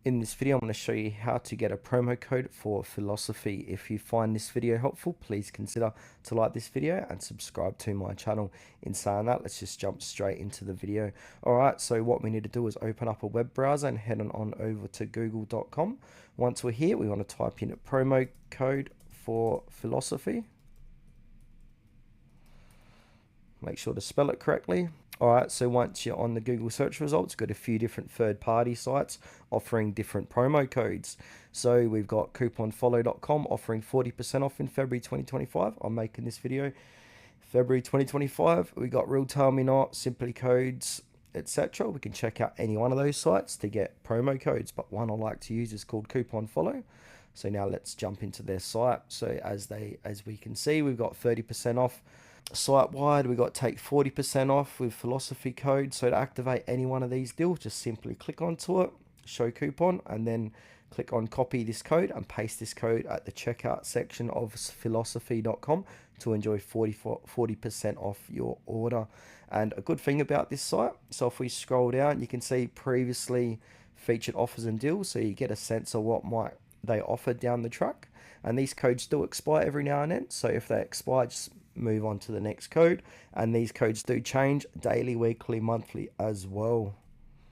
In this video, I'm going to show you how to get a promo code for Philosophy. If you find this video helpful, please consider to like this video and subscribe to my channel. In saying that, let's just jump straight into the video. Alright, so what we need to do is open up a web browser and head on over to google.com. Once we're here, we want to type in a promo code for Philosophy. Make sure to spell it correctly. Alright, so once you're on the Google search results, got a few different third-party sites offering different promo codes. So we've got couponfollow.com offering 40% off in February 2025. I'm making this video February 2025. We got Real Tell Me Not, Simply Codes, etc. We can check out any one of those sites to get promo codes, but one I like to use is called CouponFollow. So now let's jump into their site. So as we can see, we've got 30% off site wide. We got take 40% off with Philosophy code. So to activate any one of these deals, just simply click onto it, show coupon, and then click on copy this code and paste this code at the checkout section of philosophy.com to enjoy 40% off your order. And a good thing about this site, so if we scroll down, you can see previously featured offers and deals, so you get a sense of what might they offer down the track. And these codes do expire every now and then, so if they expire, just move on to the next code. And these codes do change daily, weekly, monthly as well.